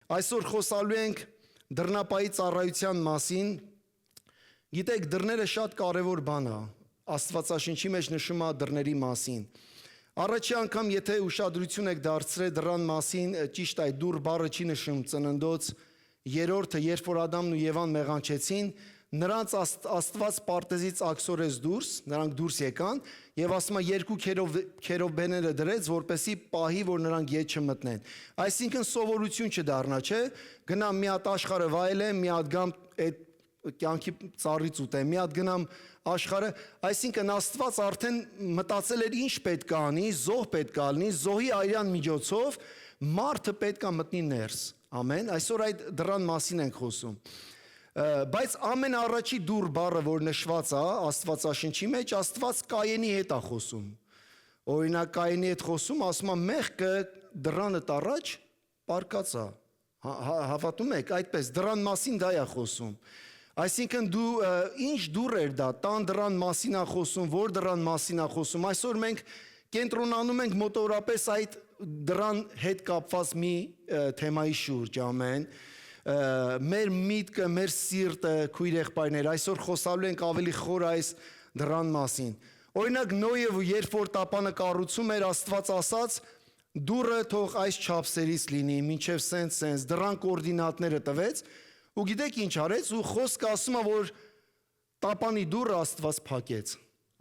Այսօր խոսալու ենք դռնապահի ծառայության մասին։ Գիտեք, դռները շատ կարևոր բան է։ Աստվածաշնչի մեջ նշում է դռների մասին։ Առաջի անգամ, եթե ուշադրություն եք դարձրել դռան մասին, ճիշտ այդ դուռ բառը չի նշում ծննդոց երրորդը, երբ որ Ադամն ու Եվան մեղանչեցին, նրանց Աստված պարտեզից աքսորեց դուրս, նրանք դուրս եկան եւ ասում է երկու քերովբեները դրեց, որպեսի պահի, որ նրանք ետ չմտնեն։ Այսինքն սովորություն չդառնա, չէ՞, գնամ մի հատ աշխարհը վայելեմ, մի հատ գամ այդ կյանքի ծառից ուտեմ, մի հատ գնամ աշխարհը, այսինքն Աստված արդեն մտածել էր ինչ պետք է անի, զոհ պետք է ալնի, զոհի արյան միջոցով մարդը պետք է մտնի ներս։ Ամեն, այսօր այդ դռան մասին ենք խոսում։ Բայց ամենաառաջի դուռ բառը, որ նշված է Աստվածաշնչի մեջ, Աստված Կայենի հետ է խոսում։ Օրինակ Կայենի հետ խոսում, ասում է մեղքը դռանդ առաջ պառկած է։ Հավատում եք, այդպես դռան մասին դա է խոսում։ Այսինքն դու ինչ դուռ էր դա, տան դռան մասին է խոսում, որ դռան մասին է խոսում։ Այսօր մենք կենտրոնանում ենք մոտավորապես այդ դռան հետ կապված մի թեմայի շուրջ, ամեն։ Մեր միտքը, մեր սիրտը, քույր եղբայրներ, այսօր խոսալու ենք ավելի խոր այս դռան մասին։ Օրինակ Նոյը, երբ որ տապանը կառուցում էր, Աստված ասաց, դուռը թող այս չափսերից լինի, մինչև սենց, դռան կոորդինատները տվեց, ու գիտեք ինչ արեց, ու խոսքը ասում է, որ տապանի դուռը Աստված փակեց։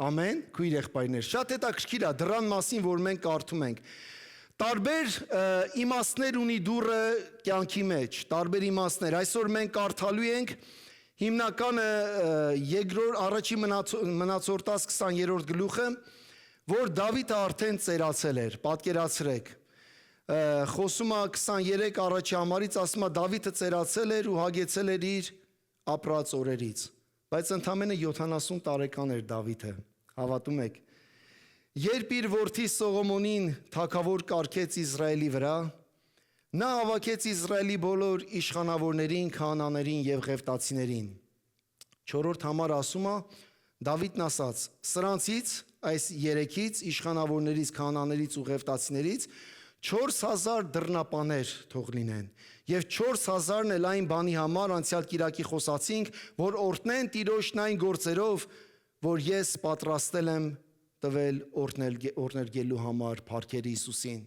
Ամեն, քույր եղբայրներ, շատ հետաքրքիր է դռան մասին, որ մենք կարդում ենք։ Տարբեր իմաստներ ունի դուռը կյանքի մեջ, տարբեր իմաստներ։ Այսօր մենք կարդալու ենք հիմնականը առաջի մնացորդաց 20-րդ գլուխը, որ Դավիթը արդեն ծերացել էր, պատկերացրեք։ Խոսում է 23 առաջի համարից, ասում է Դավիթը ծերացել էր ու հագեցել էր իր ապրած օրերից, բայց ընդամենը 70 տարեկան էր Դավիթը, հավատում եք։ Երբ իր որդի Սողոմոնին թագավոր կարգեց Իսրայելի վրա, նա հավաքեց Իսրայելի բոլոր իշխանավորներին, քահանաներին եւ ղևտացիներին։ 4-րդ համար ասում է, Դավիթն ասաց. սրանցից, այս երեքից, իշխանավորներից, քահանաներից ու ղևտացիներից 4000 դռնապաներ թող լինեն, եւ 4000-ն էլ այն բանի համար անցյալ կիրակի խոսացինք, որ օրհնեն Տիրոջն այն գործերով, որ ես պատրաստել եմ տվել օրհնելու համար փառքերի Հիսուսին։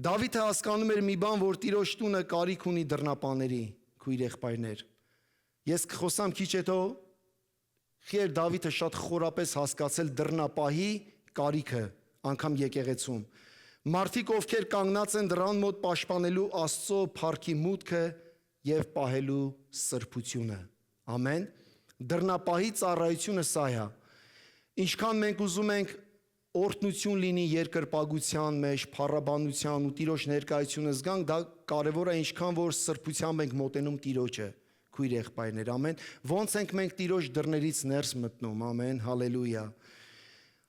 Դավիթը հասկանում էր մի բան, որ Տիրոջ տունը կարիք ունի դռնապաների, քույր եղբայրներ։ Ես կխոսամ քիչ հետո, խեր Դավիթը շատ խորապես հասկացել դռնապահի կարիքը, անգամ եկեղեցում։ Մարդիկ, ովքեր կանգնած են դռան մոտ պաշտպանելու Աստծո փառքի մուտքը եւ պահելու սրբությունը։ Ամեն։ Դռնապահի ծառայությունը սա է։ Ինչքան մենք ուզում ենք օրհնություն լինի երկրպագության մեջ, փառաբանության ու Տիրոջ ներկայությունը զգանք, դա կարևոր է, ինչքան որ սրբությամբ ենք մոտենում Տիրոջը, քույր եղբայրներ, ամեն։ Ոնց ենք մենք Տիրոջ դռներից ներս մտնում, ամեն, հալելույա։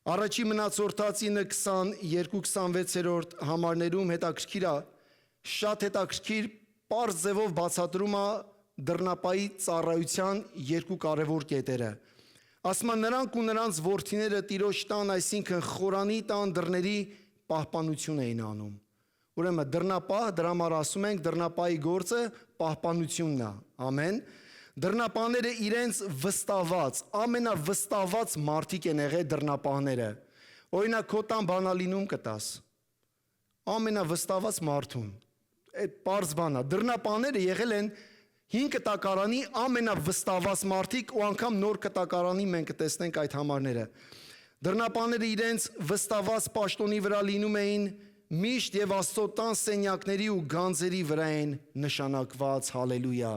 Առաջի մնացորդացի 22-26-րդ համարներում հետաքրքիր է, շատ հետաքրքիր պարզ ձևով բացատրում է դռնապահի ծառայության երկու կարևոր կետերը։ Ասում է նրանք ու նրանց որդիները Տիրոջ տան, այսինքն խորանի տան դռների պահպանություն էին անում։ Ուրեմն դռնապահ, դրա համար ասում ենք դռնապահի գործը պահպանությունն է։ Ամեն։ Դռնապահները իրենց վստահված, ամենավստահված մարդիկ են եղել դռնապահները։ Օրինակ քո տան բանալինում կտաս։ Ամենավստահված մարդուն։ Այդ պարզ բան է։ Դռնապահները եղել են 5 կտակարանի ամենավստահված մարդիկ ու անգամ նոր կտակարանի մենք կտեսնենք այդ համարները։ Դռնապահները իրենց վստահված պաշտոնի վրա լինում էին միշտ եւ Աստծո տան սենյակների ու գանձերի վրա են նշանակված, հալելույա։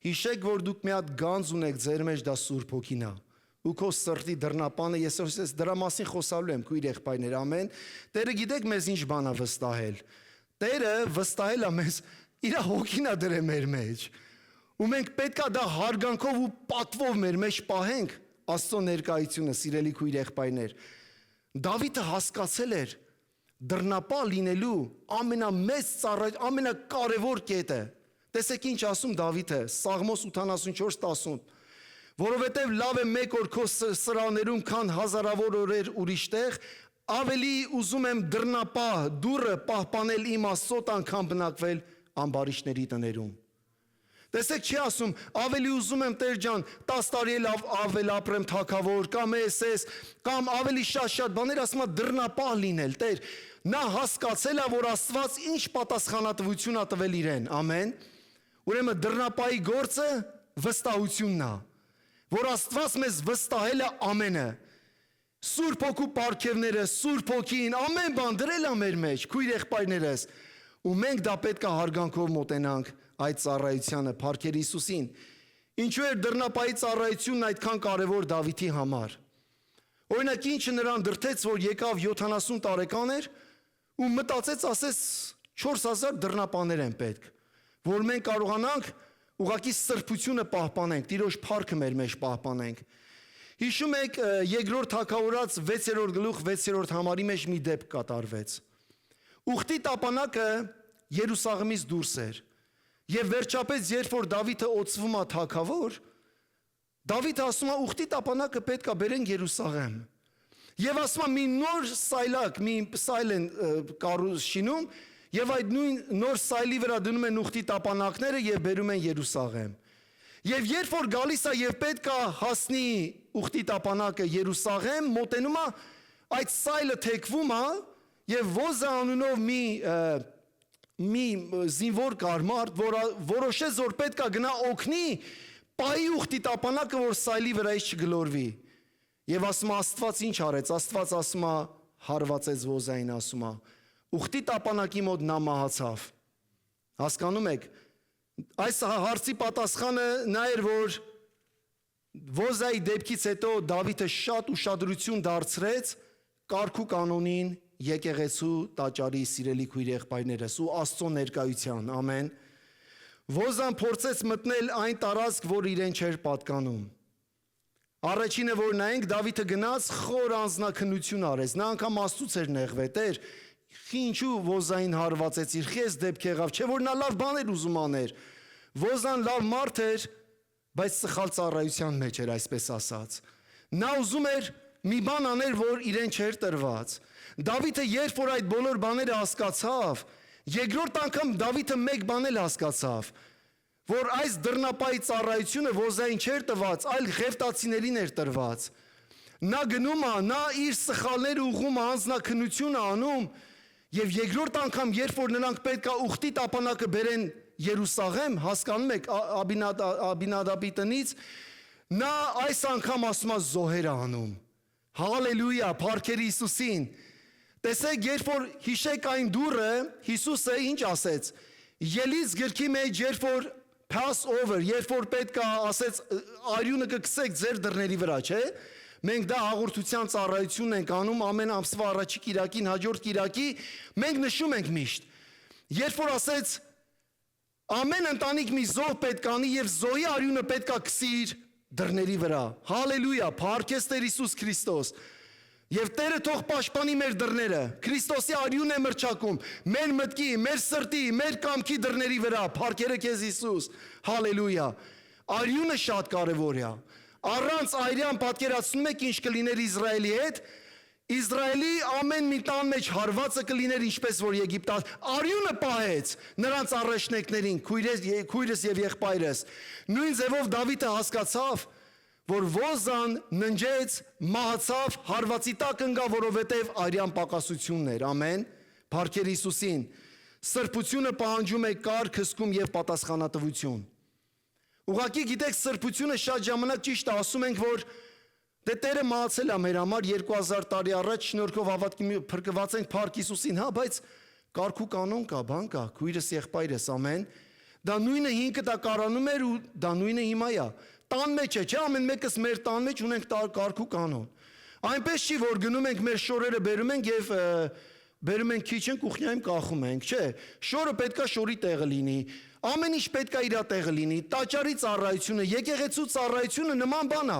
Հիշեք, որ դուք մի հատ գանձ ունեք ձեր մեջ, դա Սուրբ Հոգին է։ Ու քո սրտի դռնապանը, ես դրա մասին խոսալու եմ, քույր եղբայրներ, ամեն։ Տերը գիտեք մեզ ինչ բան է վստահել։ Տերը վստահել է մեզ, իր հոգին է դրել մեր մեջ։ Ու մենք պետք է դա հարգանքով ու պատվով մեր մեջ պահենք Աստծո ներկայությունը, սիրելի քույր եղբայրներ։ Դավիթը հասկացել էր դռնապահ լինելու ամենամեծ ամենակարևոր կետը։ Տեսեք ինչ ասում Դավիթը, Սաղմոս 84:10, որովհետև լավ է մեկ օր քո սրահներում, քան հազարավոր օրեր ուրիշ տեղ, ավելի ուզում եմ դռնապահ դուռը պահպանել իմ Աստծո տան, քան բնակվել ամբարիշտների տներում։ Տեսեք, չի ասում, ավելի ուզում եմ Տեր ջան, 10 տարի ավել ապրեմ թագավոր, կամ էս, կամ ավելի շատ բաներ, ասում է դռնապահ լինել, Տեր։ Նա հասկացել է, որ Աստված ինչ պատասխանատվություն է տվել իրեն, ամեն։ Ուրեմն դռնապահի գործը վստահությունն է, որ Աստված մեզ վստահել է ամենը։ Սուրբ Հոգու պարգևները, Սուրբ Հոգին, ամեն բան դրել է մեր մեջ, քույր եղբայրներս, ու մենք դա պետք է հարգանքով մոտենանք այդ ծառայությանը, փառքեր Հիսուսին։ Ինչու էր դռնապահի ծառայությունն այդքան կարևոր Դավիթի համար։ Օրինակ, ինչը նրան դրդեց, որ եկավ 70 տարեկան էր ու մտածեց, ասես 4000 դռնապահներ են պետք, որ մենք կարողանանք ուղղակի սրբությունը պահպանենք, Տիրոջ փառքը մեր մեջ պահպանենք։ Հիշում եք երկրորդ թագավորաց 6-րդ գլուխ 6-րդ համարի մեջ մի դեպք կատարվեց։ Ուխտի տապանակը Երուսաղեմից դուրս էր։ Եվ վերջապես, երբ որ Դավիթը օծվում է թագավոր, Դավիթը ասում է ուխտի տապանակը պետք է բերեն Երուսաղեմ։ Եվ ասում է մի նոր սայլակ, մի սայլ են շինում, եւ այդ նույն նոր սայլի վրա դնում են ուխտի տապանակները եւ բերում են Երուսաղեմ։ Եվ երբ որ գալիս է եւ պետք է հասնի ուխտի տապանակը Երուսաղեմ, մոտենում է, այդ սայլը թեքվում է եւ Ոզա անունով մի զինվոր կարմարդ, որ որոշեց, որ պետք է գնա օգնի պայի ուխտի տապանակը, որ սայլի վրայից չգլորվի։ Եվ ասում է Աստված ինչ արեց, Աստված ասում է հարվածեց Ոզային, ասում է ուխտի տապանակի մոտ նա մահացավ։ Հասկանում եք, այս հարցի պատասխանը նա էր, որ Ոզայի դեպքից հետո Դավիթը շատ ուշադրություն դարձրեց կարգ ու կանոնին, եկեղեցու տաճարի սիրելի քույր եղբայրներս ու Աստծո ներկայության, ամեն։ Ոզան փորձեց մտնել այն տարածք, որ իրեն չէր պատկանում։ Առաջինը, որ նայենք, Դավիթը գնաց խոր անձնաքննություն արեց, նա անգամ Աստծուց էր նեղվել, Տեր, ինչու Ոզային հարվածեցիր, քեզ դեպք եղավ, չէ որ նա լավ բաներ ուզում աներ։ Ոզան լավ մարդ էր, բայց սխալ ծառայության մեջ էր, այսպես ասած։ Նա ուզում էր մի բան աներ, որ իրեն չէր տրված։ Դավիթը երբ որ այդ բոլոր բաները հասկացավ, երկրորդ անգամ Դավիթը մեկ բան էլ հասկացավ, որ այս դռնապահի ծառայությունը Ոզային չէր տված, այլ Ղևտացիներին էր տրված։ Նա գնում է, նա իր սխալները ուղղում է, անձնաքննություն է անում, եւ երկրորդ անգամ, երբ որ նրանք պետք է ուխտի տապանակը բերեն Երուսաղեմ, հասկանում եք, Աբինադաբի տնից, նա այս անգամ ասում է զոհեր է անում։ Հալելույա, փառքեր Հիսուսին։ Տեսեք, երբ որ հիշեք այն դուրը, Հիսուսը ինչ ասեց։ Ելից գրքի մեջ, երբ որ Passover, երբ որ պետք է ասեց արյունը կգցեք ձեր դռների վրա, չէ՞։ Մենք դա հաղորդության ծառայությունն ենք անում ամեն ամսվա առաջի կիրակին, հաջորդ կիրակի, մենք նշում ենք միշտ։ Երբ որ ասեց ամեն ընտանիք մի զոհ պետք անի եւ զոհի արյունը պետք է գցի իր դռների վրա։ Հալելույա, փառքես Տեր Հիսուս Քրիստոս։ Եվ Տերը թող պաշտպանի մեր դռները։ Քրիստոսի արյունն է մրցակում մեր մտքի, մեր սրտի, մեր կամքի դռների վրա։ Փառքերը քեզ Հիսուս։ Հալելույա։ Արյունը շատ կարևոր է։ Առանց արյան պատկերացնում եք ինչ կլիներ Իսրայելի հետ։ Իսրայելի ամեն մի տան մեջ հարվածը կլիներ ինչպես որ Եգիպտաց։ Արյունը պահեց նրանց առաջնեկներին, քույրս եւ եղբայրս։ Նույն ձևով Դավիթը հասկացավ, որ Ոզան ննջեց, մահացավ, հարվածի տակ ընկա, որովհետև արյան պակասությունն էր, ամեն, փառքեր Հիսուսին։ Սրբությունը պահանջում է կարգ, հսկում եւ պատասխանատվություն։ Ուղղակի գիտեք, սրբությունը շատ ժամանակ ճիշտ է, ասում ենք, որ դե Տերը մահացել է մեր համար 2000 տարի առաջ, շնորհքով հավատքի փրկված ենք փառք Հիսուսին, հա, բայց կարգ ու կանոն կա, բան կա, քույրս եղբայրս, ամեն։ Դա նույնը ինքը դա կարանում էր ու դա նույնը հիմա է։ Տան մեջ է, չէ՞, ամեն մեկս մեր տան մեջ ունենք կարգ ու կանոն։ Այնպես չի, որ գնում ենք մեր շորերը բերում ենք եւ բերում ենք քիչեն կուխնյայում կախում ենք, չէ։ Շորը պետքա շորի տեղը լինի։ Ամեն ինչ պետքա իր տեղը լինի։ Տաճարի ծառայությունը, եկեղեցու ծառայությունը նման բան է։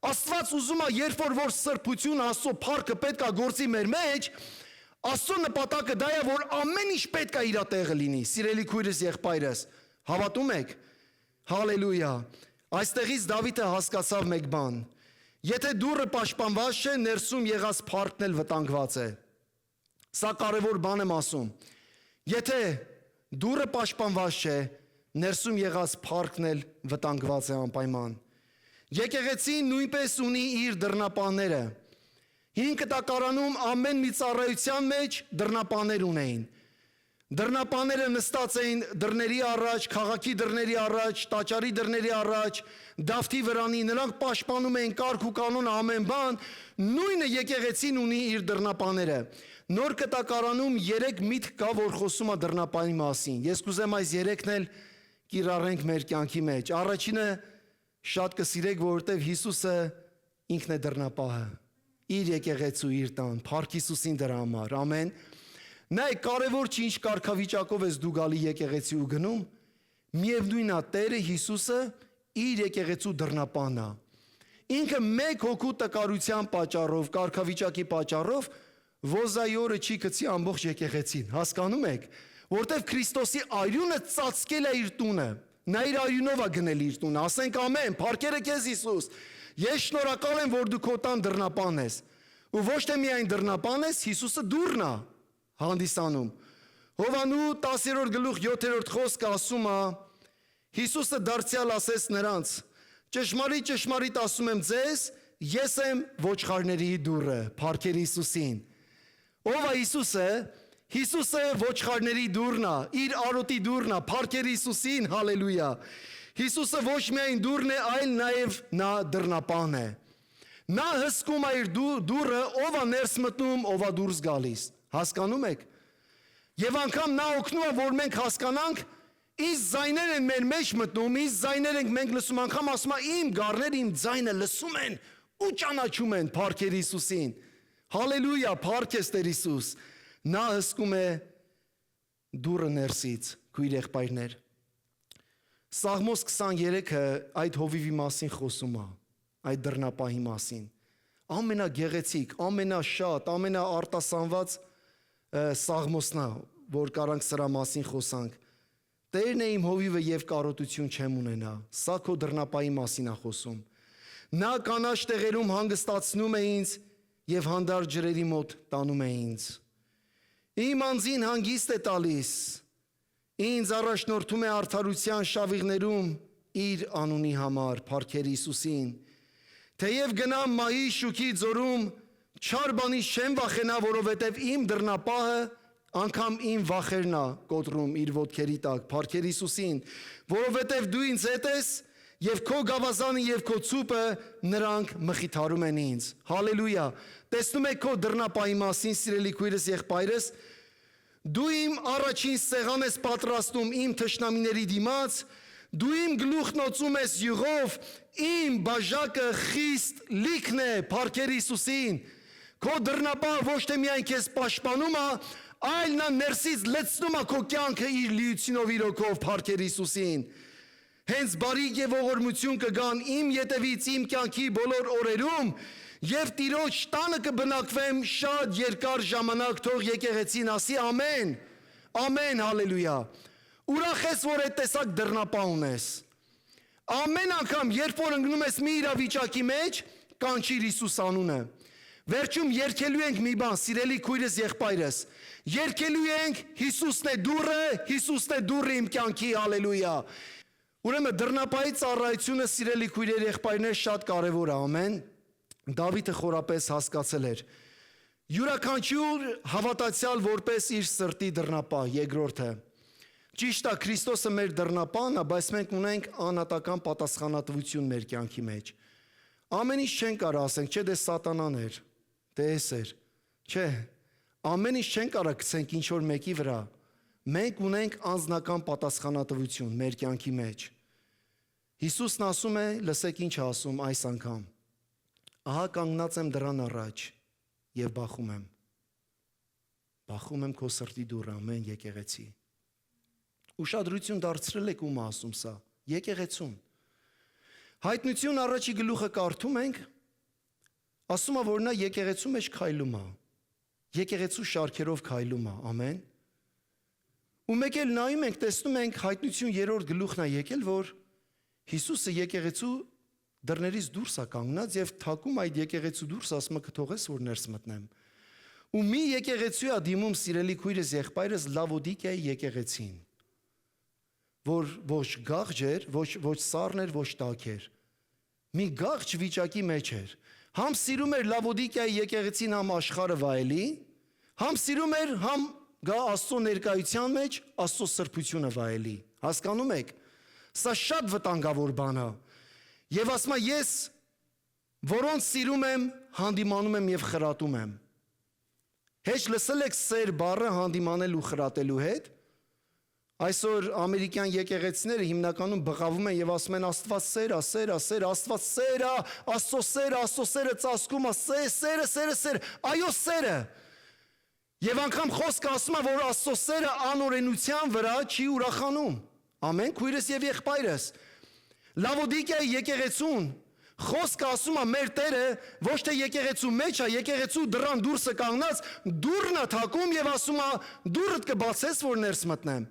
Աստված ուզում է, երբ որ սրբություն, Աստծո փառքը պետքա գործի մեր մեջ, Աստծո նպատակը դա է, որ ամեն ինչ պետքա իր տեղը լինի։ Սիրելի քույրս եղբայրս, հավատում եք։ Հալելույա։ Այստեղից Դավիթը հասկացավ մեկ բան. եթե դուռը պաշտպանված չէ, ներսում եղած փառքն էլ վտանգված է։ Սա կարևոր բան եմ ասում։ Եթե դուռը պաշտպանված չէ, ներսում եղած փառքն էլ վտանգված է անպայման։ Եկեղեցին նույնպես ունի իր դռնապանները։ Հին կտակարանում ամեն մի ծառայության մեջ դռնապաններ ունեին։ Դռնապանները նստած էին դռների առաջ, քաղաքի դռների առաջ, տաճարի դռների առաջ, դավթի վրանի, նրանք պաշտպանում էին կարգ ու կանոն ամեն բան, նույնը եկեղեցին ունի իր դռնապանները։ Նոր կտակարանում 3 միտք կա, որ խոսում է դռնապանի մասին։ Ես կուզեմ այս 3-ն էլ կիրառենք մեր կյանքի մեջ։ Առաջինը շատ կսիրեք, որովհետև Հիսուսը ինքն է դռնապահը։ Իր եկեղեցու իր տան, փառք Հիսուսին դրա համար, ամեն։ Նայ, կարևոր չի ինչ կարգավիճակով ես դու գալի եկեղեցի ու գնում, միևնույնն է Տերը Հիսուսը իր եկեղեցու դռնապանն է։ Ինքը մեկ հոգու տկարության պատճառով, կարգավիճակի պատճառով ոզայի օրը չի գցի ամբողջ եկեղեցին, հասկանում եք, որտեվ Քրիստոսի արյունը ծածկել է իր տունը, նա իր արյունով է գնել իր տունը, ասենք ամեն, փառքերը քեզ Հիսուս, ես շնորհակալ եմ, որ դու քո տան դռնապանն ես, ու ոչ թե միայն դռնապան ես, Հիսուսը դուռն է հանդիսանում։ Հովանու 10-րդ գլուխ 7-րդ խոսքը ասում է, Հիսուսը դարձյալ ասեց նրանց. ճշմարիտ, ճշմարիտ ասում եմ ձեզ, ես եմ ոչխարների դուռը, փառքեր Հիսուսին։ Ով է Հիսուսը։ Հիսուսը ոչխարների դուռն է, իր արոտի դուռն է, փառքեր Հիսուսին, հալելույա։ Հիսուսը ոչ միայն դուռն է, այլ նաև նա դռնապան է։ Նա հսկում է իր դուռը, ով է ներս մտնում, ով է դուրս գալիս։ Հասկանում եք։ Եվ անգամ նա օգնում է, որ մենք հասկանանք, ինչ ձայներ են մեր մեջ մտնում, ինչ ձայներ ենք մենք լսում, անգամ ասում է իմ գառները իմ ձայնը լսում են ու ճանաչում են, փառքեր Հիսուսին։ Հալելույա, փառք ես Տեր Հիսուս։ Նա հսկում է դուռը ներսից, քույր եղբայրներ։ Սաղմոս 23-ը այդ հովիվի մասին խոսում է, այդ դռնապահի մասին։ Ամենագեղեցիկ, ամենաշատ, ամենաարտասանված սաղմոսն է, որ կարանք սրա մասին խոսանք։ Տերն է իմ հովիվը եւ կարոտություն չեմ ունենա։ Սա քո դռնապահի մասին է խոսում։ Նա կանաչ տեղերում հանգստացնում է ինձ եւ հանդարտ ջրերի մոտ տանում է ինձ։ Իմ անձին հանգիստ է տալիս, ինձ առաջնորդում է արդարության շավիղներում իր անունի համար, փառքեր Հիսուսին։ Թեև գնամ մահի շուքի ձորում, չար բանից չեմ վախենա, որովհետև իմ դռնապահը անգամ իմ վախերն է կոտրում իր ոտքերի տակ, փառքեր Հիսուսին, որովհետև դու ինձ հետ ես եւ քո գավազանը եւ քո ցուպը նրանք մխիթարում են ինձ։ Հալելույա։ Տեսնում եք քո դռնապահի մասին, սիրելի քույրս եղբայրս, դու իմ առաջին սեղան ես պատրաստում իմ թշնամիների դիմաց, դու իմ գլուխն օծում ես յուղով, իմ բաժակը խիստ լիքն է, փառքեր Հիսուսին։ Քո դռնապահը ոչ թե միայն քեզ պաշտպանում է, այլ նա ներսից լցնում է քո կյանքը իր լիությունով, իր օգով, փառքեր Հիսուսին։ Հենց բարիք եւ ողորմություն կգան իմ ետևից իմ կյանքի բոլոր օրերում եւ Տիրոջ տանը կբնակվեմ շատ երկար ժամանակ, թող եկեղեցին ասի ամեն, ամեն, հալելույա։ Ուրախ ես, որ այդ տեսակ դռնապահ ունես։ Ամեն անգամ, երբ որ ընկնում ես մի իրավիճակի մեջ, կանչիր Հիսուս անունը։ Վերջում երգելու ենք մի բան, սիրելի քույրս եղբայրս, երգելու ենք Հիսուսն է դուռը, Հիսուսն է դուռը իմ կյանքի, հալելույա։ Ուրեմն դռնապահի ծառայությունը, սիրելի քույրեր եղբայրներ, շատ կարևոր է, ամեն։ Դավիթը խորապես հասկացել էր։ Յուրաքանչյուր հավատացյալ որպես իր սրտի դռնապահ, երկրորդը։ Ճիշտ է, Քրիստոսը մեր դռնապահն է, բայց մենք ունենք անհատական պատասխանատվություն մեր կյանքի մեջ։ Ամեն ինչ չեն կարող ասենք, չէ, դե սատանան էր, դե էս էր։ Չէ, ամեն ինչ չեն կարող գցենք ինչ որ մեկի վրա։ Մենք ունենք անձնական պատասխանատվություն մեր կյանքի մեջ։ Հիսուսն ասում է, լսեք ինչ ասում այս անգամ. ահա կանգնած եմ դռան առաջ եւ բախում եմ։ Բախում եմ քո սրտի դուռը, ամեն եկեղեցի։ Ուշադրություն դարձրել եք ում ասում սա, եկեղեցուն։ Հայտնություն առաջի գլուխը կարդում ենք, ասում է, որ նա եկեղեցու մեջ քայլում է, եկեղեցու շարքերով քայլում է, ամեն։ Ու մեկ էլ նայում ենք, տեսնում ենք հայտնություն 3-րդ գլուխն է եկել, որ Հիսուսը եկեղեցու դռներից դուրս է կանգնած եւ թակում այդ եկեղեցու դուրս, ասում է կթողես որ ներս մտնեմ։ Ու մի եկեղեցու է դիմում, սիրելի քույրս եղբայրս, Լավոդիկիայի եկեղեցին։ որ ոչ գաղջ էր, ոչ սառն էր, ոչ տաք էր։ Մի գաղջ վիճակի մեջ էր։ Համ սիրում էր Լավոդիկիայի եկեղեցին համ աշխարհը վայելի, համ սիրում էր համ գա Աստծո ներկայության մեջ Աստծո սրբությունը վայելի։ Հասկանում եք։ Սա շատ վտանգավոր բան է։ Եվ ասում եմ ես որոնց սիրում եմ, հանդիմանում եմ եւ խրատում եմ։ Հեչ լսել եք սեր բառը հանդիմանելու խրատելու հետ։ Այսօր ամերիկյան եկեղեցիները հիմնականում բղավում են եւ ասում են Աստված սեր է, սեր է, սեր, Աստված սեր է, Աստծո սերը ծածկում է, սերը, այո սերը։ Եվ անգամ խոսքը ասում է, որ Աստծո սերը անօրենության վրա չի ուրախանում։ Ամեն քույրս եւ եղբայրս։ Լավոդիկիայի եկեղեցուն խոսքը ասում է մեր Տերը ոչ թե եկեղեցու մեջ է, եկեղեցու դռան դուրսը կանգնած դուռն է թակում եւ ասում է դուռդ կբացես որ ներս մտնեմ։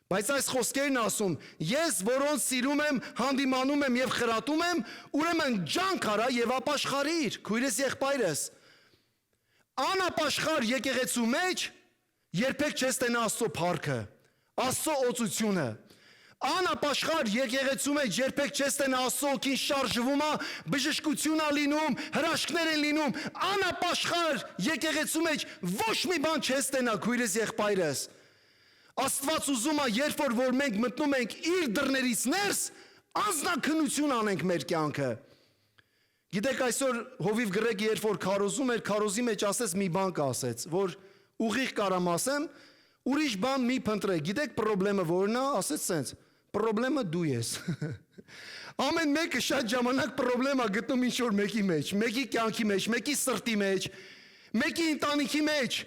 Բայց այս խոսքերն ասում, ես որոնց սիրում եմ, հանդիմանում եմ եւ խրատում եմ, ուրեմն ջանք արա եւ ապաշխարիր, քույրս եղբայրս։ Անապաշխար եկեղեցու մեջ երբեք չես տենա Աստծո փառքը, Աստծո օծությունը։ Անապաշխար եկեղեցու մեջ երբեք չես տենա Աստծո օգին շարժվում է, բժշկություն է լինում, հրաշքներ են լինում։ Անապաշխար եկեղեցու մեջ ոչ մի բան չես տենա, քույրս եղբայրս։ Աստված ուզում է, երբ որ մենք մտնում ենք իր դռներից ներս, անձնաքննություն անենք մեր կյանքը։ Գիտեք, այսօր Հովիվ Գրեգը երբ որ քարոզում էր, քարոզի մեջ ասեց մի բան կասեց, որ ուղիղ կարամ ասեմ, ուրիշ բան մի փնտրեք։ Գիտեք խնդրեմը որն է, ասեց սենց, խնդրեմը դու ես։ Ամեն մեկը շատ ժամանակ խնդրեմ է գտնում ինչ-որ մեկի մեջ, մեկի կյանքի մեջ, մեկի սրտի մեջ, մեկի ընտանիքի մեջ։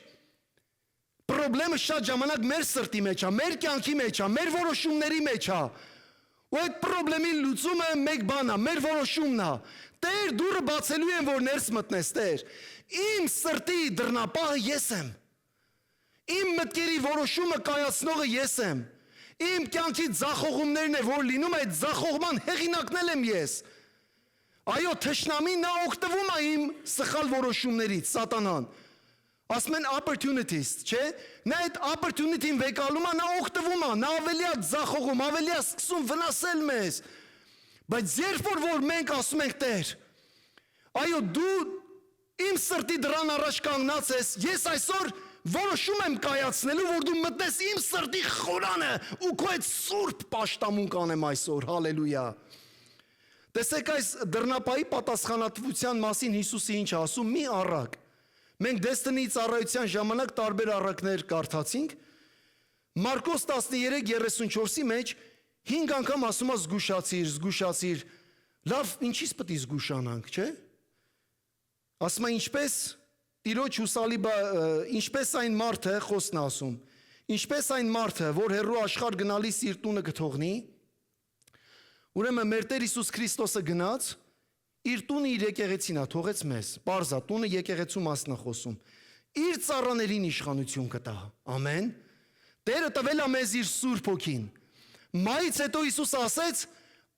Խնդրեմը շատ ժամանակ մեր սրտի մեջ է, մեր կյանքի մեջ է, մեր որոշումների մեջ է։ Ու այդ խնդրեմի լուծումը մեկ բան է, մեր որոշումն է։ Տեր դուռը բացելու են, որ ներս մտնես, Տեր։ Իմ սրտի դռնապահը ես եմ։ Իմ մտքերի որոշումը կայացնողը ես եմ։ Իմ կյանքի ձախողումներն է, որ լինում այդ ձախողման հեղինակն եմ ես։ Այո, թշնամին նա օգտվում է իմ սխալ որոշումներից, սատանան։ Ասում են opportunities, չէ՞։ Նա այդ opportunity-ին վեկալում է, նա օգտվում է, նա ավելի է ձախողում, ավելի է սկսում վնասել մեզ։ Բայց երբ որ մենք ասում ենք Տեր, այո, դու իմ սրտի դռան առաջ կանգնած ես, ես այսօր որոշում եմ կայացնելու, որ դու մտնես իմ սրտի խորանը ու քո այդ սուրբ պաշտամունք անեմ այսօր, հալելույա։ Տեսեք այս դռնապահի պատասխանատվության մասին Հիսուսը ինչ ասում, մի առակ։ Մենք Դեստնիի ծառայության ժամանակ տարբեր առակներ կարդացինք։ Մարկոս 13:34-ի մեջ 5 անգամ ասում է զգուշացիր։ Լավ, ինչի՞ց պետք է զգուշանանք, չէ՞։ Ասում է ինչպես Տիրոջ հուսալիբա, ինչպես այն մարդը, խոսքն ասում, ինչպես այն մարդը, որ հեռու աշխարհ գնալիս իր տունը կթողնի, ուրեմն մեր Տեր Հիսուս Քրիստոսը գնաց իր տունը իր եկեղեցին է թողեց մեզ, պարզա, տունը եկեղեցու մասն է խոսում, իր ծառաներին իշխանություն կտա, ամեն, Տերը տվել է մեզ իր Սուրբ Հոգին, մայից հետո Հիսուսը ասեց,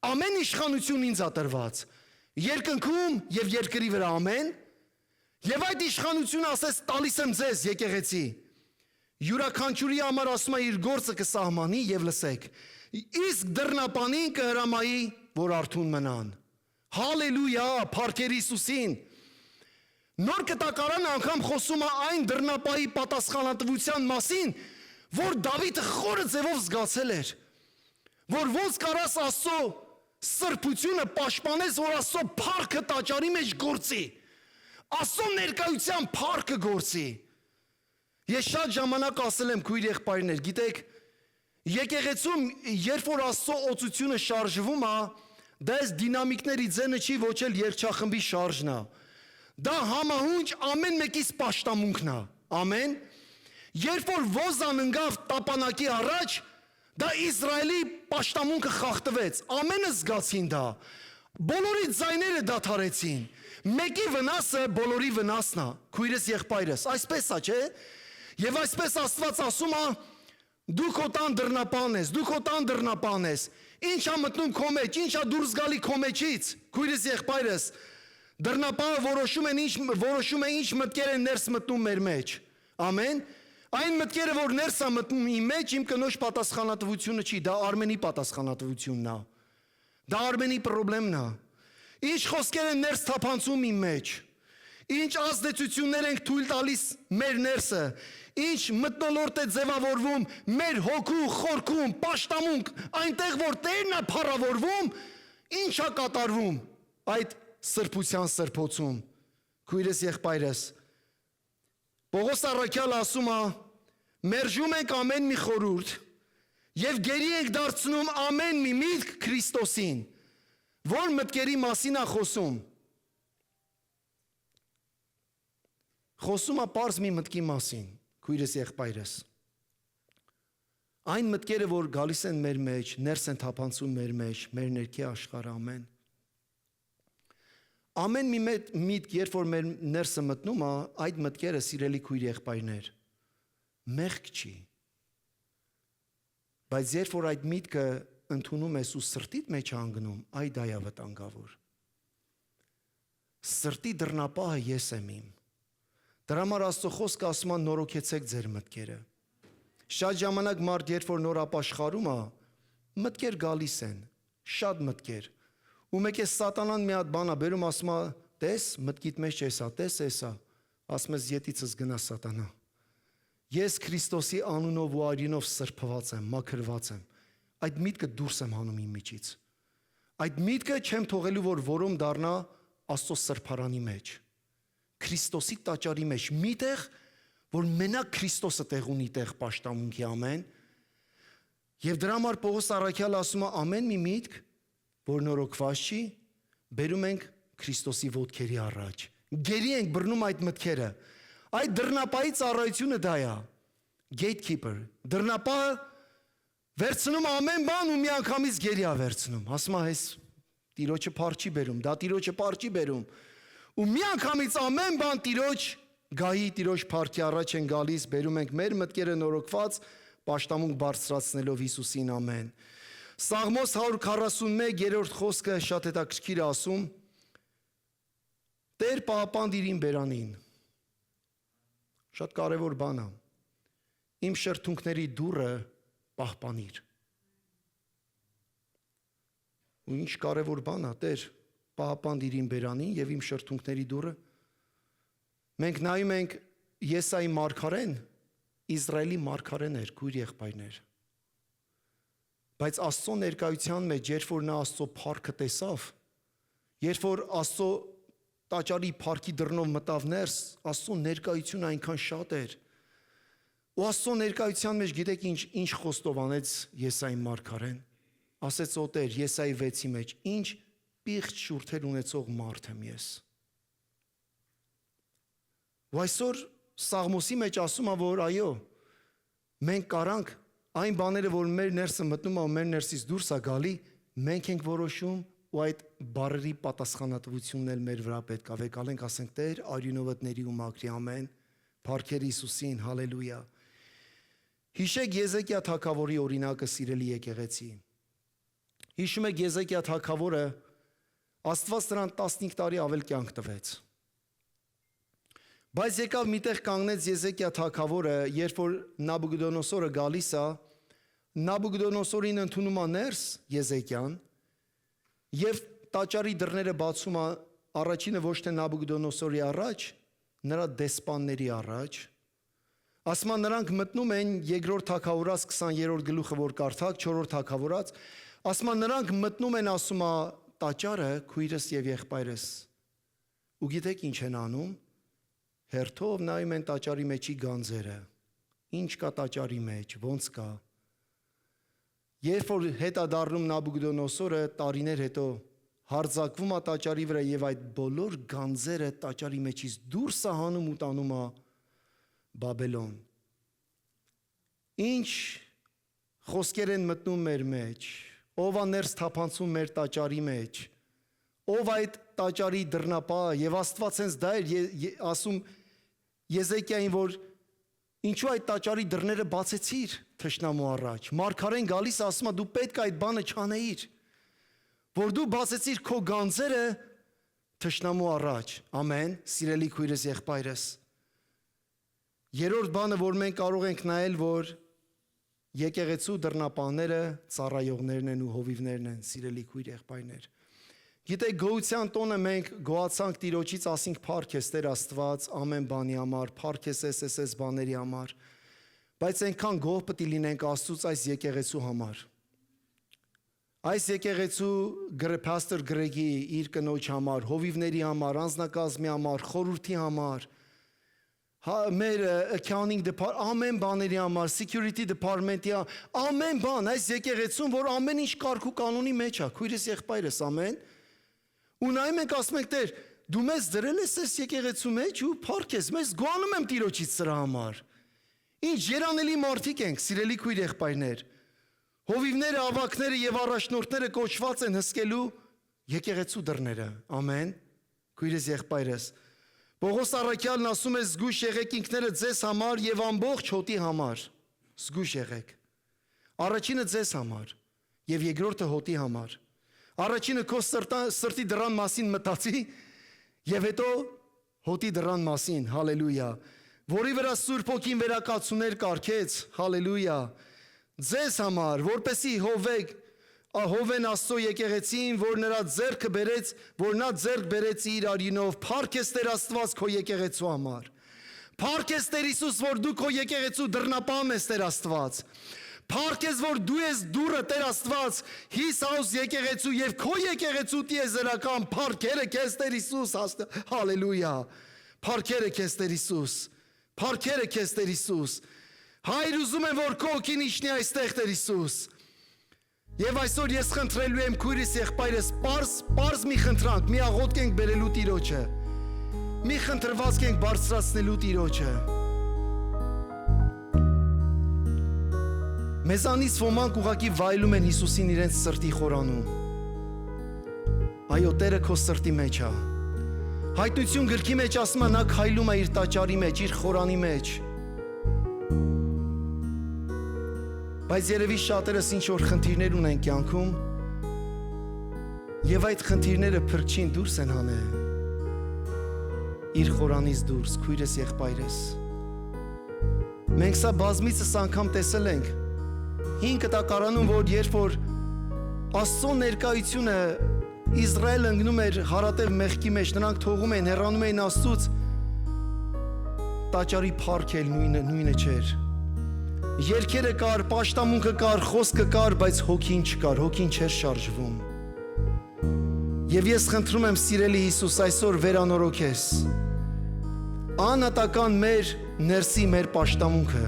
ամեն իշխանություն ինձ է տրված, երկնքում եւ երկրի վրա, ամեն, եւ այդ իշխանությունը ասեց տալիս եմ ձեզ եկեղեցի, յուրաքանչյուրի համար ասում է իր գործը կսահմանի եւ լսեք, իսկ դռնապանին կհրամայի, որ արթուն մնան, Հալելույա, փառքեր Հիսուսին։ Նոր կտակարանը անգամ խոսում է այն դռնապահի պատասխանատվության մասին, որ Դավիթը խորը ձևով զգացել էր, որ ոնց կարաս Աստծո սրբությունը պաշտպանես, որ Աստծո փառքը տաճարի մեջ գործի, Աստծո ներկայության փառքը գործի։ Ես շատ ժամանակ ասել եմ քույր եղբայրներ, գիտեք, եկեղեցում երբ որ Աստծո օծությունը շարժվում է, դա այս դինամիկների ձենը չի, ոչ էլ երգչախմբի շարժն է։ Դա համահունչ ամեն մեկիս պաշտամունքն է։ Ամեն։ Երբ որ Ոզան ընկավ տապանակի առաջ, դա Իսրայելի պաշտամունքը խախտվեց։ Ամենը զգացին դա։ Բոլորի ձայները դադարեցին։ Մեկի վնասը բոլորի վնասն է։ Քույրս եղբայրս, այսպես է, չէ՞։ Եվ այսպես Աստված ասում է, դու քո տան դռնապահն ես։ Ինչ է մտնում քո մեջ, ինչ է դուրս գալի քո մեջից, քույրս եղբայրս, դռնապահը որոշում է ինչ մտքեր են ներս մտնում մեր մեջ, ամեն, Այն մտքերը, որ ներս է մտնում իմ մեջ, իմ կնոջ պատասխանատվությունը չի, դա Արմենի պատասխանատվությունն է։ Դա Արմենի խնդիրն է։ Ինչ խոսքեր են ներս թափանցում իմ մեջ։ Ինչ ազդեցություններ ենք թույլ տալիս մեր ներսը։ Ինչ մթնոլորտ է ձևավորվում մեր հոգու, խորքում, պաշտամունք, այնտեղ որ Տերն է փառավորվում, ինչ է կատարվում այդ սրբության սրբոցում։ Քույրս, եղբայրս, Պողոս առաքյալը ասում է, մերժում ենք ամեն մի խորհուրդ եւ գերի ենք դարձնում ամեն մի միտք Քրիստոսին, որ մտքերի մասին է խոսում։ Խոսում է պարզ մի մտքի մասին, քույրս, եղբայրս։ Այն մտքերը, որ գալիս են մեր մեջ, ներս են թափանցում մեր մեջ, մեր ներքի աշխարհը, ամեն։ Ամեն մի միտք, երբ որ մեր ներսը մտնում է, այդ մտքերը, սիրելի քույր եղբայրներ, մեղք չի։ Բայց երբ որ այդ միտքը ընդունում ես ու սրտիդ մեջ անգնում, այդ դա է վտանգավոր։ Սրտի դռնապահը ես եմ իմ։ Դրա համար Աստծո խոսքը ասում է նորոգեցեք ձեր մտքերը։ Շատ ժամանակ մարդ երբ որ նոր ապաշխարում է, մտքեր գալիս են, շատ մտքեր։ Ու մեկ է սատանան մի հատ բան է բերում, ասում է, տես, մտքիդ մեջ էսա, տես էսա։ Ասում ես, ետիցս գնա սատանա։ Ես Քրիստոսի անունով ու արյունով սրբված եմ, մաքրված եմ։ Այդ միտքը դուրս եմ հանում իմ միջից։ Այդ միտքը չեմ թողելու, որ որոմ դառնա Աստծո սրբարանի մեջ, Քրիստոսի տաճարի մեջ, միտեղ, որ մենակ Քրիստոսը տեղ ունի տեղ պաշտամունքի, ամեն։ Եվ դրա համար Պողոս առաքյալը ասում է, ամեն մի միտք, որ նորոգված չի, բերում ենք Քրիստոսի ոտքերի առաջ։ Գերի ենք բռնում այդ մտքերը։ Այդ դռնապահի ծառայությունը դա է։ Gatekeeper։ Դռնապահը վերցնում ամեն բան ու միանգամից գերի է վերցնում։ Ասում է, հես Տիրոջը փառ չի բերում, դա Տիրոջը փառ չի բերում։ Ու միանգամից ամեն բան Տիրոջ գահի, Տիրոջ փառքի առաջ են գալիս, բերում ենք մեր մտքերը նորոգված, պաշտամունք բարձրացնելով Հիսուսին, ամեն։ Սաղմոս 141-րդ խոսքը շատ հետաքրքիր է ասում. Տեր պահապանիր իմ բերանին։ Շատ կարևոր բան է։ Իմ շրթունքների դուռը պահպանիր։ Ու ինչ կարևոր բան է, Տեր պահապանիր իմ բերանին եւ իմ շրթունքների դուռը։ Մենք նայում ենք Եսայի մարգարեն, Իսրայելի մարգարեն էր, քույր եղբայրներ։ Բայց Աստծո ներկայության մեջ, երբ որ նա Աստծո փառքը տեսավ, երբ որ Աստծո տաճարի փառքի դռնով մտավ ներս, Աստծո ներկայությունը այնքան շատ էր։ Ու Աստծո ներկայության մեջ գիտեք ինչ խոստով անեց Եսայի մարգարեն։ Ասեց «Ո Տեր, Եսայի 6-ի մեջ, ինչ պիղծ շուրթեր ունեցող մարդ եմ ես»։ Ու այսօր Սաղմոսի մեջ ասում է, որ այո, մենք կարանք այն բաները, որ մեր ներսը մտնում է ու մեր ներսից դուրս է գալի, մենք ենք որոշում ու այդ բառերի պատասխանատվությունն էլ մեր վրա պետք է վեկալենք, ասենք Տեր, արյունովտների ու մաքրի, ամեն, փառքեր Հիսուսին, հալելույա։ Հիշեք Եզեկիա թագավորի օրինակը, սիրելի եկեղեցի։ Հիշում եք Եզեկիա թագավորը, Աստված նրան 15 տարի ավել կյանք տվեց։ Բայց եկավ միտեղ կանգնեց Եզեկիա թագավորը, երբ որ Նաբուգոդոնոսորը գալիս է, Նաբուգոդոնոսորին ընդունում է ներս Եզեկիան, եւ տաճարի դռները բացում է առաջինը ոչ թե Նաբուգոդոնոսորի առաջ, նրա դեսպանների առաջ։ Ասում է նրանք մտնում են երկրորդ թագավորած 20-րդ գլուխը, որ կարդաք, 4-րդ թագավորած, ասում է նրանք մտնում են, ասում է տաճարը, քույրս եւ եղբայրս։ Ու գիտեք ինչ են անում։ Հերթով նայում են տաճարի մեջի գանձերը։ Ինչ կա տաճարի մեջ, ոնց կա։ Երբ որ հետա դառնում Նաբուգոդոնոսորը, տարիներ հետո հարձակվում է տաճարի վրա եւ այդ բոլոր գանձերը տաճարի մեջից դուրս է հանում ու տանում է Բաբելոն։ Ինչ խոսքեր են մտնում մեր մեջ, ով է ներս թափանցում մեր տաճարի մեջ, ով այդ տաճարի դռնապահը, եւ Աստված հենց դա էր ասում Եզեկիային, որ ինչու այդ տաճարի դռները բացեցիր թշնամու առաջ։ Մարգարեն գալիս ասում է դու պետք է այդ բանը չանեիր, որ դու բացեցիր քո գանձերը թշնամու առաջ։ Ամեն, սիրելի քույրս եղբայրս։ Երրորդ բանը, որ մենք կարող ենք նայել, որ եկեղեցու դռնապահները ծառայողներն են ու հովիվներն են, սիրելի քույր եղբայրներ։ Գիտեք, գոհության տոնը մենք գոհացանք Տիրոջից, ասինք փառք ես Տեր Աստված ամեն բանի համար, փառք ես այս բաների համար, բայց այնքան գոհ պետք է լինենք Աստծուց այս եկեղեցու համար։ Այս եկեղեցու Փաստոր Գրեգի իր կնոջ համար, հովիվների համար, անձնակազմի համար, խորհրդի համար, մեր accounting department, ամեն բաների համար, security department-ի ամեն բան, այս եկեղեցուն, որ ամեն ինչ կարգ ու կանոնի մեջ է, քույրս եղբայրս, ամեն։ Ու նայում ենք, ասում ենք, Տեր, դու մեզ դրել ես այս եկեղեցու մեջ ու փառք ես, մեզ գոհանում եմ Տիրոջից սրա համար։ Ինչ երանելի մարդիկ ենք, սիրելի քույր եղբայրներ։ Հովիվները, ավակները եւ առաջնորդները կոչված են հսկելու եկեղեցու դռները։ Ամեն։ Քույրս եղբայրս։ Պողոս առաքյալն ասում է զգույշ եղեք ինքներդ ձեզ համար եւ ամբողջ հոտի համար։ Զգույշ եղեք։ Առաջինը ձեզ համար եւ երկրորդը հոտի համար։ Առաջինը քո սրտի դռան մասին մտածի եւ հետո հոտի դռան մասին, հալելույա, որի վրա Սուրբ Հոգին վերակացուներ կարգեց, հալելույա, ձեզ համար, որպեսի Հովեն Աստծո եկեղեցին, որ նրա ձեռքը բերեց, որ նա ձեռք բերեց իր արյունով, փառք ես Տեր Աստված քո եկեղեցու համար։ Փառք ես Տեր Հիսուս, որ դու քո եկեղեցու դռնապահն ես Տեր Աստված։ Փառք ես, որ դու ես դուռը Տեր Աստված, His House եկեղեցու եւ քո եկեղեցու տիեզերական փառքերը քեզ Տեր Հիսուս, հալելույա։ Փառքերը քեզ Տեր Հիսուս։ Փառքերը քեզ Տեր Հիսուս։ Հայր ուզում եմ, որ քո հոգին իջնի այստեղ Տեր Հիսուս։ Եվ այսօր ես խնդրելու եմ քույրս եղբայրս, պարզ մի խնդրանք, մի աղոթք ենք բերելու Տիրոջը, մի խնդրվածք ենք բարձրացնելու Տիրոջը։ Մեզանից ոմանք ուղղակի վայելում են Հիսուսին իրենց սրտի խորանում։ Այո, Տերը քո սրտի մեջ է։ Հայտնություն գրքի մեջ ասում է, նա քայլում է իր տաճարի մեջ, իր խորանի մեջ։ Բայց երևի շատերս ինչ-որ խնդիրներ ունեն կյանքում եւ այդ խնդիրները փրկչին դուրս են հանել իր խորանից դուրս, քույրս եղբայրս։ Մենք սա բազմիցս անգամ տեսել ենք 5 տակարանում, որ երբ որ Աստծո ներկայությունը Իսրայել ընկնում էր հարատև մեղքի մեջ, նրանք թողում էին, հեռանում էին Աստծուց, տաճարի փառքը նույնը չէր։ Երկերը կար, պաշտամունքը կար, խոսքը կար, բայց հոգին չկար, հոգին չէր շարժվում։ Եվ ես խնդրում եմ սիրելի Հիսուս, այսօր վերանորոգես անհատական մեր ներսի մեր պաշտամունքը,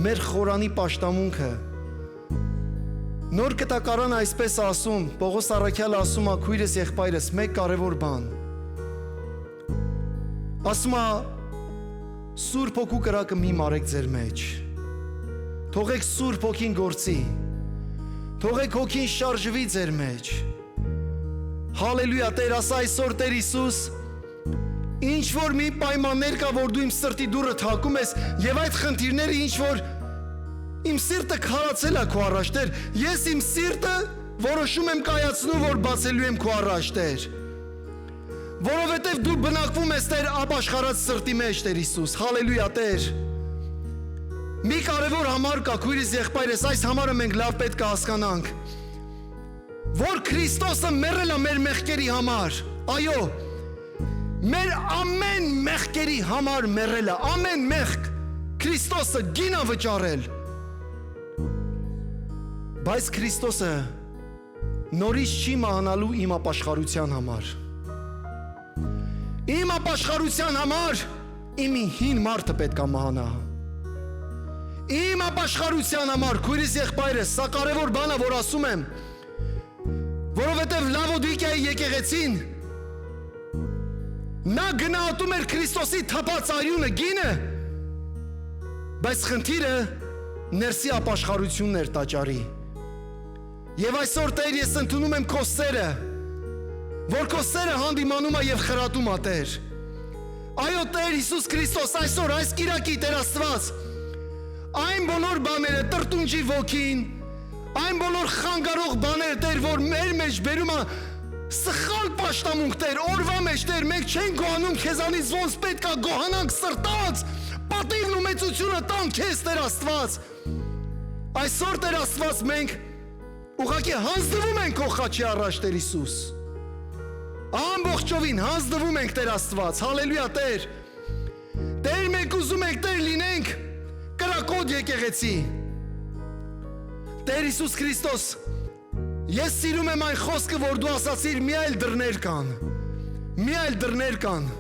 մեր խորանի պաշտամունքը։ Նոր կտակարանը այսպես ասում, Պողոս առաքյալը ասում է քույրս եղբայրս, մեկ կարևոր բան։ Ասում է Սուրբ Հոգու կրակը մի մարեք ձեր մեջ։ Թողեք Սուրբ Հոգին գործի։ Թողեք Հոգին շարժվի ձեր մեջ։ Հալելույա, Տեր, ասա այսօր Տեր Հիսուս, ինչ որ մի պայմաններ կա, որ դու իմ սրտի դուռը թակում ես, եւ այդ խնդիրները ինչ որ իմ սիրտը քարացել է քո առաջ, Տեր, ես իմ սիրտը որոշում եմ կայացնում, որ բացելու եմ քո առաջ, Տեր։ Որովհետև դու բնակվում ես, Տեր, ապաշխարած սրտի մեջ, Տեր Հիսուս, հալելույա, Տեր։ Մի կարևոր համար կա, քույրս եղբայրս, այս համարը մենք լավ պետք է հասկանանք, որ Քրիստոսը մեռել է մեր մեղքերի համար, այո, մեր ամեն մեղքերի համար մեռել է, ամեն մեղք Քրիստոսը գին է վճարել, բայց Քրիստոսը նորից չի մահանալու իմ ապաշխարության համար։ Իմ ապաշխարության համար իմ հին մարդը պետք է մահանա։ Իմ ապաշխարության համար, քույրս եղբայրս, սա կարևոր բան է, որ ասում եմ, որովհետև Լավոդիկիայի եկեղեցին նա գնահատում էր Քրիստոսի թափած արյունը, գինը, բայց խնդիրը ներսի ապաշխարությունն էր տաճարի։ Եվ այսօր Տեր, ես ընդունում եմ քո սերը, որ քո սերը հանդիմանում է եւ խրատում է, Տեր։ Այո, Տեր Հիսուս Քրիստոս, այսօր այս կիրակի, Տեր Աստված, այն բոլոր բաները, տրտունջի ոգին, այն բոլոր խանգարող բաները, Տեր, որ մեր մեջ բերում է սխալ պաշտամունք, Տեր, օրվա մեջ, Տեր, մենք չենք գոհանում քեզանից, ոնց պետք է գոհանանք սրտած, պատիվն ու մեծությունը տան քեզ Տեր Աստված։ Այսօր Տեր Աստված մենք ուղղակի հանձնվում ենք քո խաչի առաջ Տեր Հիսուս։ Ամբողջովին հանձնվում ենք Տեր Աստված, հալելույա Տեր։ Տեր մենք ուզում ենք Տեր լինենք կրակոտ եկեղեցի։ Տեր Հիսուս Քրիստոս, ես սիրում եմ այն խոսքը, որ դու ասացիր, մի այլ դռներ կան, մի այլ դռներ կան,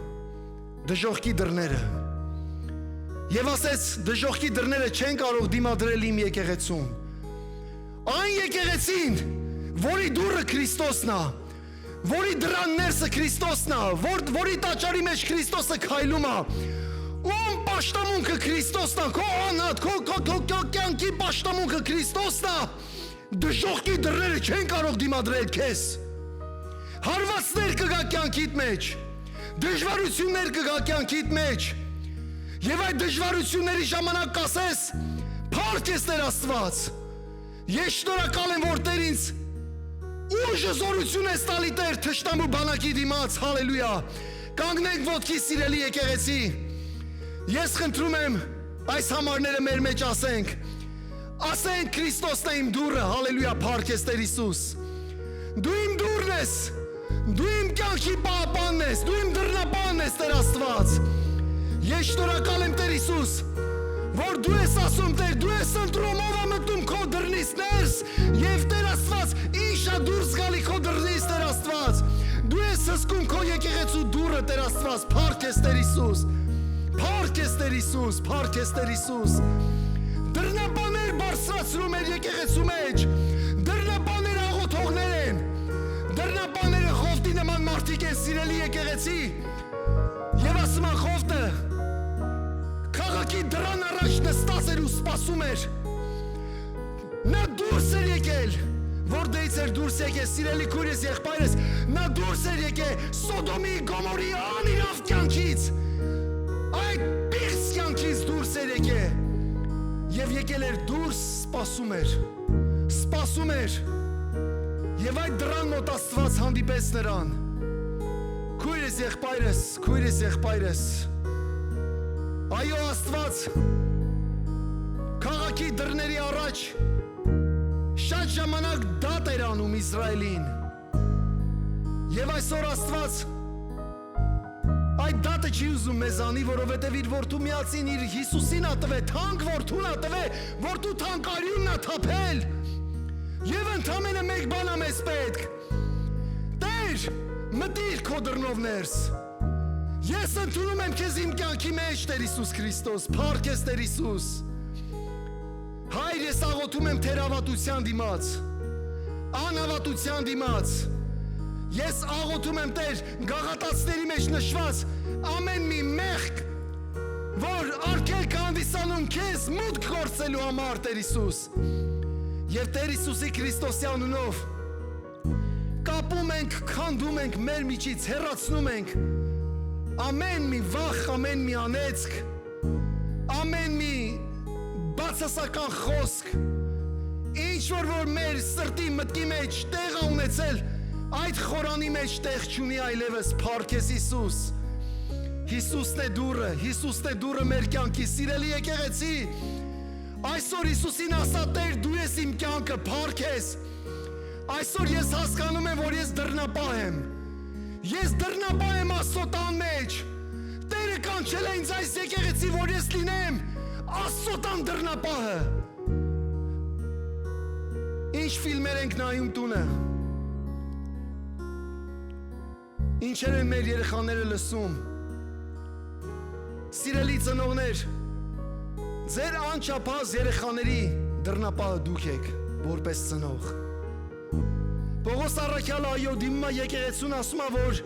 դժոխքի դռները։ Եվ ասեց, դժոխքի դռները չեն կարող դիմադրել իմ եկեղեցուն։ Այն եկեղեցին, որի դուռը Քրիստոսն է, որի դռան ներսը Քրիստոսն է, որի տաճարի մեջ Քրիստոսը քայլում է, ում պաշտամունքը Քրիստոսն է, քո անհատ, քո կյանքի պաշտամունքը Քրիստոսն է, դժոխքի դռները չեն կարող դիմադրել քեզ։ Հարվածներ կգա կյանքիդ մեջ, դժվարություններ կգա կյանքիդ մեջ, եւ այդ դժվարությունների ժամանակ կասես, փառք ես Տեր Աստված։ Ես շնորհակալ եմ, որ Տեր ինձ ուժը զորություն ես տալի Տեր թշնամու բանակի դիմաց, հալելույա։ Կանգնենք ոտքի սիրելի եկեղեցի։ Ես խնդրում եմ այս համարները մեր մեջ ասենք Քրիստոսն է իմ դուռը, հալելույա, փառք ես Տեր Հիսուս։ Դու իմ դուռն ես, դու իմ կյանքի պահապանն ես, դու իմ դռնապանն ես Տեր Աստված։ Ես շնորհակալ եմ Տեր Հիսուս, որ դու ես ասում Տեր, դու ես ընտրում ով է մտնում քո դռնից ներս, եւ Տեր Աստված, ինչ է դուրս գալի քո դռնից Տեր Աստված։ Դու ես հսկում քո եկեղեցու դուռը Տեր Աստված, փառք ես Տեր Հիսուս։ Փառք ես Տեր Հիսուս, փառք ես Տեր Հիսուս։ Դռնապաներ բարձրացնում էր եկեղեցու մեջ, դռնապաներ աղոթողներ են, դռնապաները Խովտի նման մարդիկ են սիրելի եկեղեցի, եւ ասում են Խովտը քաղաքի դռան առաջ նստած էր ու սպասում էր, նա դուրս էր եկել, որտեղից էր դուրս եկել, սիրելի քույրես, եղբայրս, նա դուրս էր եկել Սոդոմի, Գոմորի անիրավ կյանքից, այդ պիղծ կյանքից դուրս էր եկել, եւ եկել էր դուրս, սպասում էր, եւ այդ դռան մոտ Աստված հանդիպեց նրան։ Քույրես, եղբայրս, այո Աստված քաղաքի դռների առաջ շատ ժամանակ դատ էր անում Իսրայելին, եւ այսօր Աստված այդ դատը չի ուզում մեզ անի, որովհետև իր որդու միածին իր Հիսուսին ա տվել, թանկ որդուն ա տվել, որդու թանկարյունն ա թափել, եւ ընդամենը մեկ բան ա մեզ պետք, Տեր, մտիր քո դռնով ներս, ես ընդունում եմ քեզ իմ կյանքի մեջ, Տեր Հիսուս Քրիստոս, փառք ես Տեր Հիսուս, Հայր, ես աղոթում եմ թերավատության դիմաց, անհավատության դիմաց, ես աղոթում եմ Տեր գաղատացների մեջ նշված ամեն մի մեղք, որ արգելք հանդիսանում քեզ մուտք գործելու համար Տեր Հիսուս, եւ Տեր Հիսուսի Քրիստոսի անունով կապում ենք, քանդում ենք մեր միջից, հեռացնում ենք ամեն մի վախ, ամեն մի անեծք, ամեն մի բացասական խոսք, ինչ որ մեր սրտի մտքի մեջ տեղ ա ունեցել, այդ խորանի մեջ տեղ չունի այլևս, փառք ես Հիսուս։ Հիսուսն է դուռը մեր կյանքի, սիրելի եկեղեցի։ Այսօր Հիսուսին ասա Տեր, դու ես իմ կյանքը, փառք ես։ Այսօր ես հասկանում եմ, որ ես դռնապահ եմ։ Ես դռնապահ եմ Աստծո տան մեջ։ Տերը կանչել է ինձ այս եկեղեցի, որ ես լինեմ Աստծո տան դռնապահը։ Ինչ ֆիլմեր ենք նայում տունը։ Ինչեր են մեր երեխաները լսում։ Սիրելի ծնողներ, ձեր անչափահաս երեխաների դռնապահը դուք եք, որպես ծնող։ Պողոս առաքյալը այո դիմում է եկեղեցուն, ասում է, որ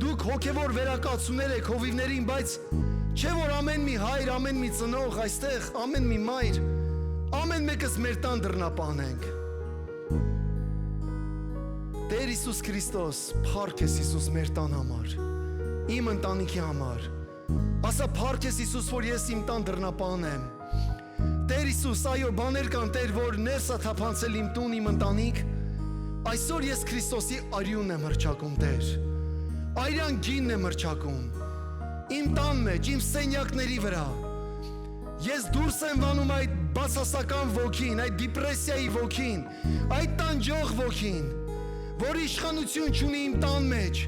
դուք հոգևոր վերակացուներ եք հովիվներին, բայց չէ որ ամեն մի հայր, ամեն մի ծնող այստեղ, ամեն մի մայր, ամեն մեկս մեր տան դռնապահն ենք։ Տեր Հիսուս Քրիստոս, փառք ես Հիսուս մեր տան համար, իմ ընտանիքի համար։ Ասա փառք ես Հիսուս, որ ես իմ տան դռնապահն եմ։ Տեր Հիսուս, այո, բաներ կան Տեր, որ ներս է թափանցել իմ տուն, իմ ընտանիք։ Այսօր ես Քրիստոսի արյունն եմ հռչակում, Տեր։ Արյան գինն եմ հռչակում։ Իմ տան մեջ, իմ սենյակների վրա, Ես դուրս եմ վանում այդ բացասական ոգին, այդ դիպրեսիայի ոգին, այդ տանջող ոգին, որ իշխանություն չունի իմ տան մեջ։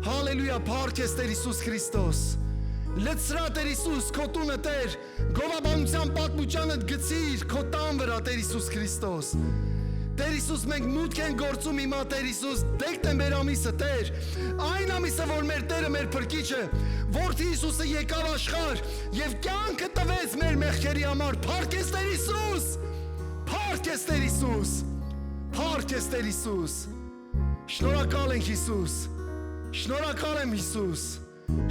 Հալելույա, փառք ես Տեր Հիսուս Քրիստոս։ Լցրա Տեր Հիսուս, քո տունը Տեր, գովաբանության պատմուճանը գցիր քո տան վրա Տեր Հիսուս Քրիստոս։ Տեր Հիսուս, մենք մուտք ենք գործում հիմա Տեր Հիսուս, դեկտեմբեր ամիսը Տեր, այն ամիսը, որ մեր Տերը, մեր Փրկիչը, Որդի Հիսուսը եկավ աշխարհ եւ կյանքը տվեց մեր մեղքերի համար։ Փառք ես Տեր Հիսուս։ Փառք ես Տեր Հիսուս։ Փառք ես Տեր Հիսուս։ Շնորհակալ ենք Հիսուս։ Շնորհակալ եմ Հիսուս։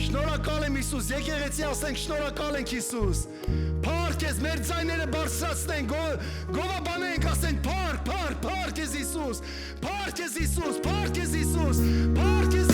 Շնորհակալ եմ Հիսուս։ Եկեղեցի ասենք շնորհակալ ենք Հիսուս։ Փառք ես, մեր ձայները բարձրացնենք, գովաբանենք, ասենք փառք ես Հիսուս։ Փառք ես Հիսուս, փառք ես Հիսուս, փառք ես